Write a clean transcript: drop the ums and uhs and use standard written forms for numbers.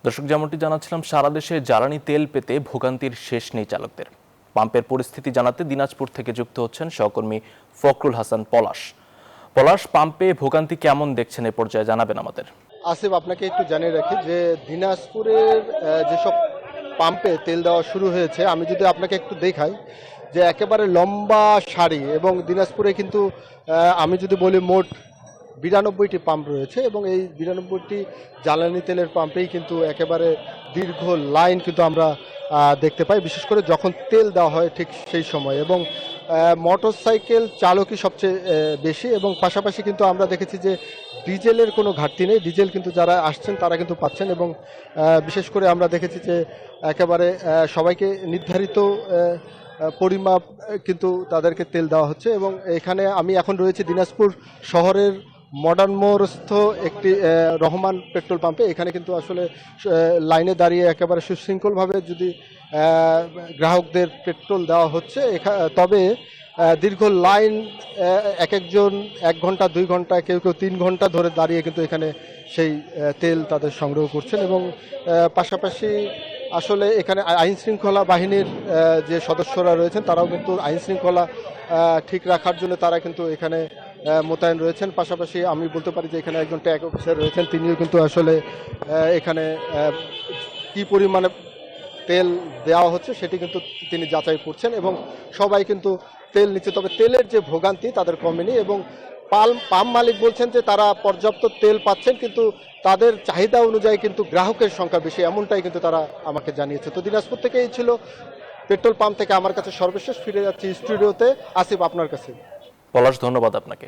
দর্শক, যেমনটি জানাচ্ছিলাম, সারা দেশে জ্বালানি তেল পেতে ভোগান্তির শেষ নেই চালকদের। পাম্পের পরিস্থিতি জানাতে দিনাজপুর থেকে যুক্ত হচ্ছেন সহকর্মী ফখরুল হাসান পলাশ। পলাশ, পাম্পে ভোগান্তি কেমন দেখছেন এ পর্যায়ে জানাবেন আমাদের। আসিফ, আপনাকে একটু জানিয়ে রাখি যে দিনাজপুরের যেসব পাম্পে তেল দেওয়া শুরু হয়েছে, আমি যদি আপনাকে একটু দেখাই যে একেবারে লম্বা সারি, এবং দিনাজপুরে কিন্তু আমি যদি বলি মোট 92টি পাম্প রয়েছে, এবং এই 92টি জ্বালানি তেলের পাম্পেই কিন্তু একেবারে দীর্ঘ লাইন কিন্তু আমরা দেখতে পাই, বিশেষ করে যখন তেল দেওয়া হয় ঠিক সেই সময়। এবং মোটর সাইকেল চালকই সবচেয়ে বেশি, এবং পাশাপাশি কিন্তু আমরা দেখেছি যে ডিজেলের কোনো ঘাটতি নেই। ডিজেল কিন্তু যারা আসছেন তারা কিন্তু পাচ্ছেন, এবং বিশেষ করে আমরা দেখেছি যে একেবারে সবাইকে নির্ধারিত পরিমাপ কিন্তু তাদেরকে তেল দেওয়া হচ্ছে। এবং এখানে আমি এখন রয়েছি দিনাজপুর শহরের মডার্ন মোড়স্থ একটি রহমান পেট্রোল পাম্পে। এখানে কিন্তু আসলে লাইনে দাঁড়িয়ে একেবারে সুশৃঙ্খলভাবে যদি গ্রাহকদের পেট্রোল দেওয়া হচ্ছে। তবে দীর্ঘ লাইন, এক একজন 1 ঘন্টা 2 ঘন্টা, কেউ কেউ 3 ঘন্টা ধরে দাঁড়িয়ে কিন্তু এখানে সেই তেল তাদের সংগ্রহ করছেন। এবং পাশাপাশি আসলে এখানে আইন শৃঙ্খলা বাহিনীর যে সদস্যরা রয়েছেন তারাও কিন্তু আইন শৃঙ্খলা ঠিক রাখার জন্য তারা কিন্তু এখানে মোতায়েন রয়েছেন। পাশাপাশি আমি বলতে পারি যে এখানে একজন ট্যাগ অফিসার রয়েছেন, তিনিও কিন্তু আসলে এখানে কি পরিমাণে তেল দেওয়া হচ্ছে সেটি কিন্তু তিনি যাচাই করছেন, এবং সবাই কিন্তু তেল নিচ্ছে। তবে তেলের যে ভোগান্তি তাদের কমেনি, এবং পাম্প মালিক বলছেন যে তারা পর্যাপ্ত তেল পাচ্ছেন, কিন্তু তাদের চাহিদা অনুযায়ী কিন্তু গ্রাহকের সংখ্যা বেশি, এমনটাই কিন্তু তারা আমাকে জানিয়েছে। তো দিনাজপুর থেকে এই ছিল পেট্রোল পাম্প থেকে আমার কাছে সর্বশেষ। ফিরে যাচ্ছি স্টুডিওতে। আসিফ, আপনার কাছে। পলাশ, ধন্যবাদ আপনাকে।